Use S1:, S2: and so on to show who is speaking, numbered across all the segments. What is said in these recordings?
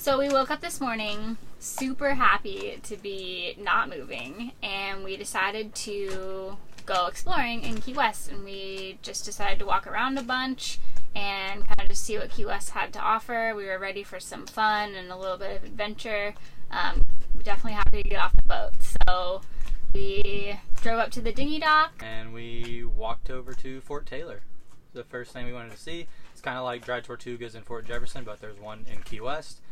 S1: So we woke up this morning super happy to be not moving, and we decided to go exploring in Key West, and we just decided to walk around a bunch and kind of just see what Key West had to offer. We were ready for some fun and a little bit of adventure. We're definitely happy to get off the boat. So we drove up to the dinghy dock.
S2: And we walked over to Fort Taylor. The first thing we wanted to see. It's kind of like Dry Tortugas in Fort Jefferson, but there's one in Key West.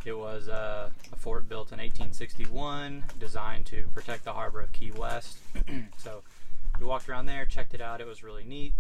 S2: It was a fort built in 1861, designed to protect the harbor of Key West. So we walked around there, checked it out. It was really neat.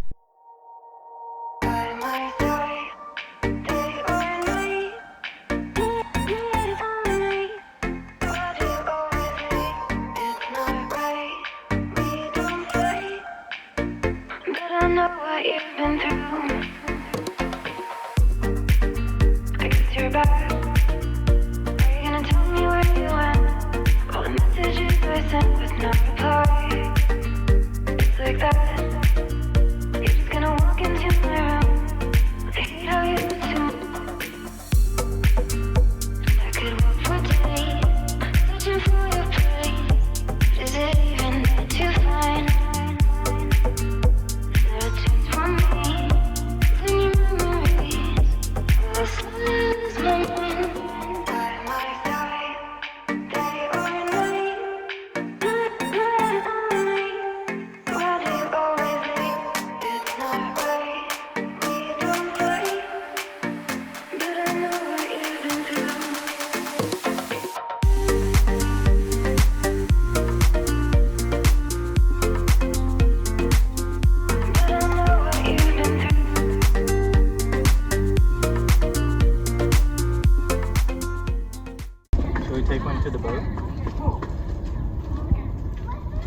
S2: Take one to the boat?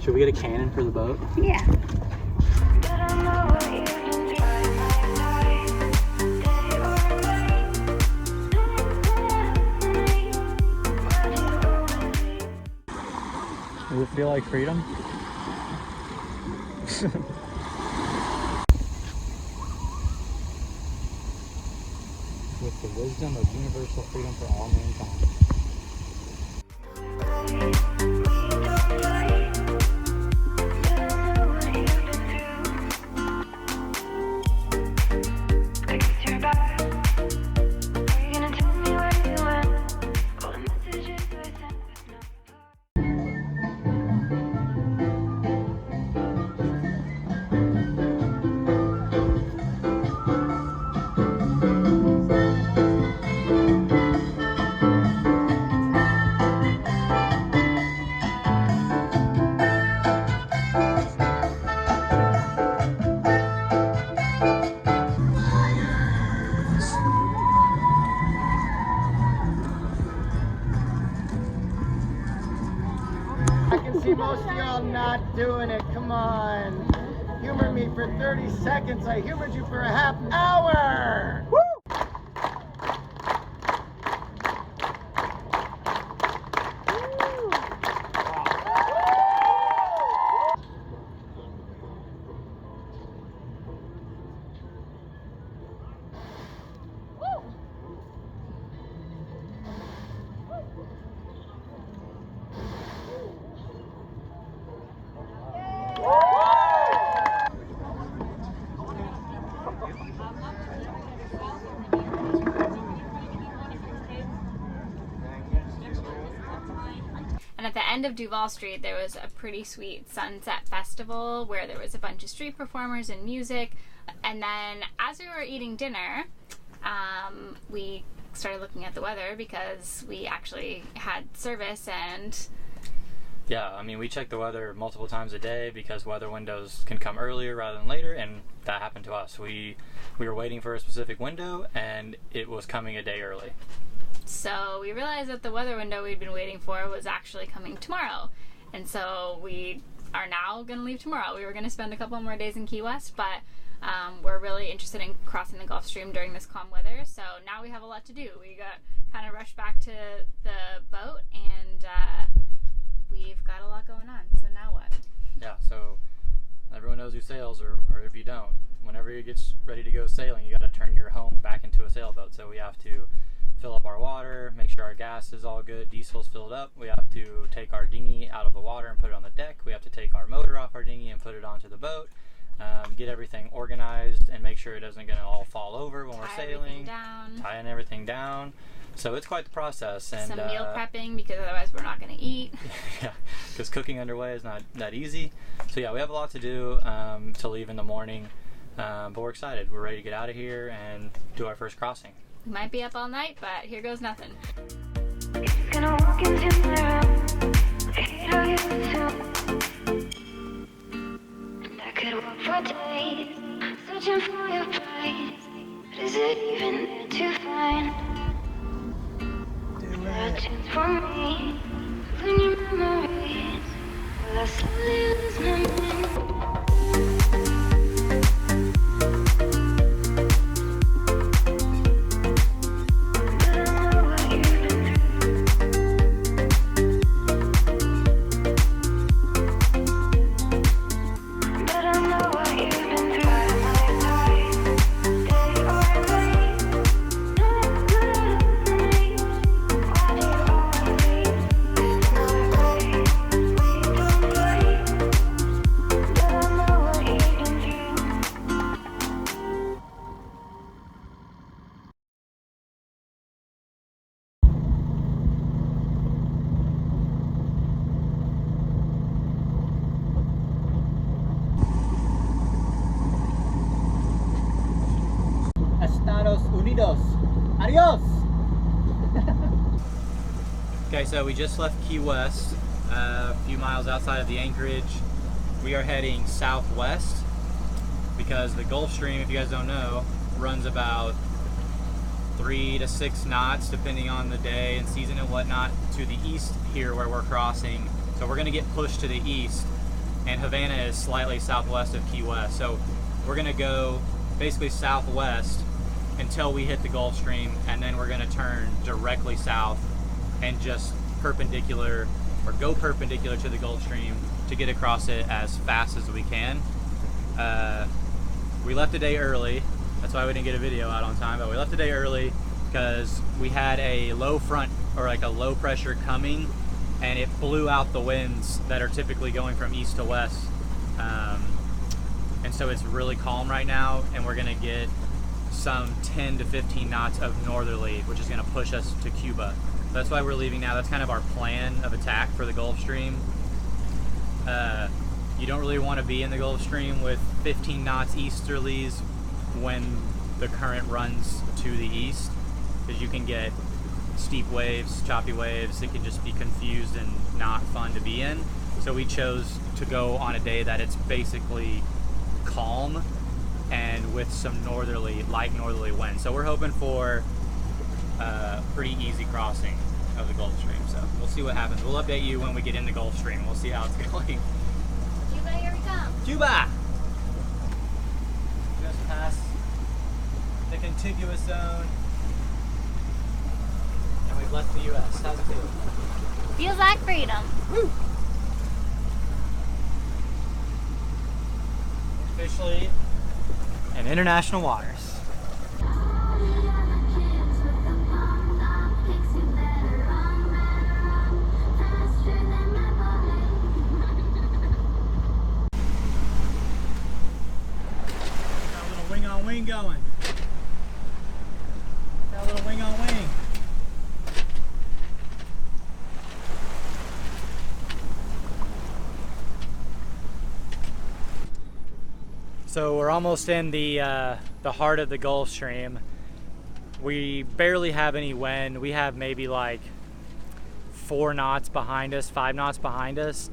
S2: Should we get a cannon for the boat?
S1: Yeah.
S2: Does it feel like freedom? With the wisdom of universal freedom for all mankind.
S3: See most of y'all not doing it. Come on. Humor me for 30 seconds. I humored you for a half hour. Woo!
S1: And at the end of Duval Street, there was a pretty sweet sunset festival where there was a bunch of street performers and music. And then as we were eating dinner, we started looking at the weather because we actually had service and...
S2: Yeah, I mean, we check the weather multiple times a day because weather windows can come earlier rather than later, and that happened to us. We were waiting for a specific window, and it was coming a day early.
S1: So we realized that the weather window we'd been waiting for was actually coming tomorrow. And so we are now going to leave tomorrow. We were going to spend a couple more days in Key West, but we're really interested in crossing the Gulf Stream during this calm weather. So now we have a lot to do. We got kind of rushed back to the boat, and we've got a lot going on. So now what?
S2: Yeah, so everyone knows who sails, or if you don't, whenever it gets ready to go sailing, you got to turn your home back into a sailboat. So we have to fill up our water, make sure our gas is all good, diesel's filled up. We have to take our dinghy out of the water and put it on the deck. We have to take our motor off our dinghy and put it onto the boat. Get everything organized and make sure it doesn't gonna all fall over when we're sailing. Tying everything down. So it's quite the process. And
S1: some meal prepping, because otherwise we're not gonna eat.
S2: Yeah, because cooking underway is not that easy. So yeah, we have a lot to do to leave in the morning, but we're excited. We're ready to get out of here and do our first crossing.
S1: We might be up all night, but here goes nothing.
S4: Gonna walk into my room. I hate how you assume. And I could walk for days, searching for your place. But is it even there to find? A chance for me to learn your memories. Will I slowly lose my mind?
S3: Estados Unidos. Adios!
S2: Okay, so we just left Key West, a few miles outside of the anchorage. We are heading southwest because the Gulf Stream, if you guys don't know, runs about 3 to 6 knots depending on the day and season and whatnot to the east here where we're crossing. So we're gonna get pushed to the east, and Havana is slightly southwest of Key West. So we're gonna go basically southwest until we hit the Gulf Stream, and then we're gonna turn directly south and just perpendicular, or go perpendicular to the Gulf Stream to get across it as fast as we can. We left a day early, that's why we didn't get a video out on time, but we left a day early because we had a low front, or like a low pressure coming, and it blew out the winds that are typically going from east to west. And so it's really calm right now, and we're gonna get some 10 to 15 knots of northerly, which is gonna push us to Cuba. That's why we're leaving now. That's kind of our plan of attack for the Gulf Stream. You don't really want to be in the Gulf Stream with 15 knots easterlies when the current runs to the east, because you can get steep waves, choppy waves. It can just be confused and not fun to be in. So we chose to go on a day that it's basically calm and with some light northerly wind. So we're hoping for a pretty easy crossing of the Gulf Stream. So we'll see what happens. We'll update you when we get in the Gulf Stream. We'll see how it's going.
S1: Cuba, here we come.
S2: Cuba! Just past the contiguous zone, and we've left the U.S. How's it feel?
S1: Feels like freedom.
S2: Woo! Officially in international waters. Wing on wing going. Got a little wing on wing. So we're almost in the heart of the Gulf Stream. We barely have any wind. We have maybe like 4 knots behind us, 5 knots behind us.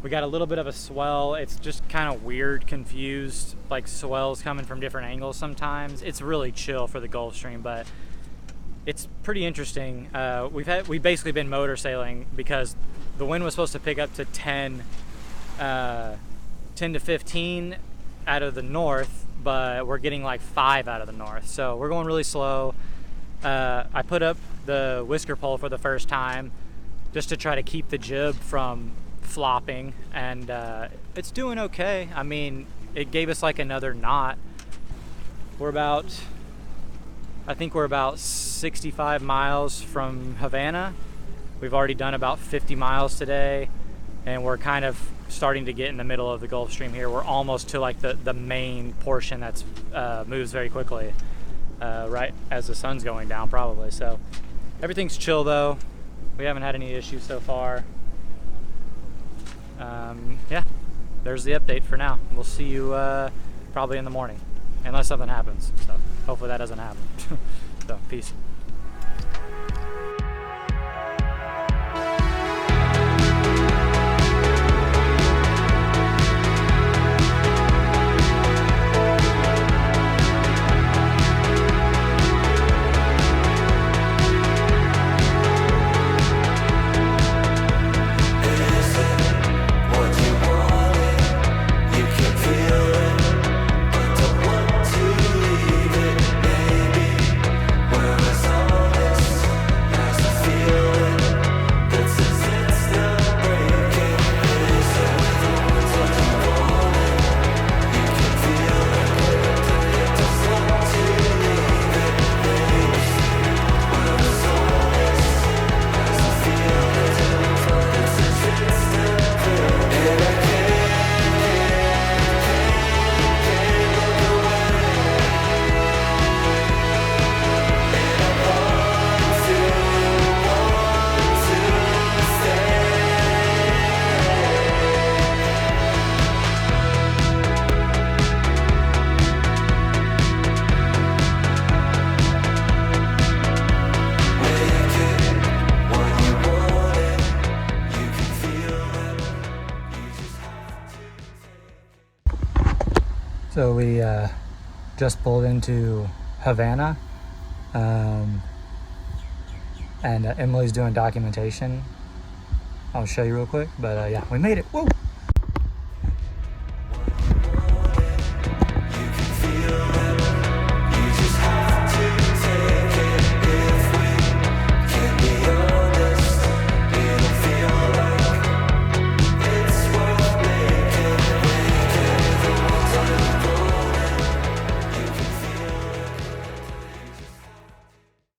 S2: We got a little bit of a swell. It's just kind of weird, confused, like swells coming from different angles sometimes. It's really chill for the Gulf Stream, but it's pretty interesting. We've basically been motor sailing because the wind was supposed to pick up to 10 to 15 out of the north, but we're getting like 5 out of the north. So we're going really slow. I put up the whisker pole for the first time just to try to keep the jib from flopping, and it's doing okay. I mean, it gave us like another knot. We're about I think we're about 65 miles from Havana. We've already done about 50 miles today, and we're kind of starting to get in the middle of the Gulf Stream here. We're almost to like the main portion that's moves very quickly, right as the sun's going down probably. So everything's chill though. We haven't had any issues so far. Yeah, there's the update for now. We'll see you probably in the morning, unless something happens. So hopefully that doesn't happen. So peace. So we just pulled into Havana, and Emily's doing documentation. I'll show you real quick, but yeah, we made it. Woo!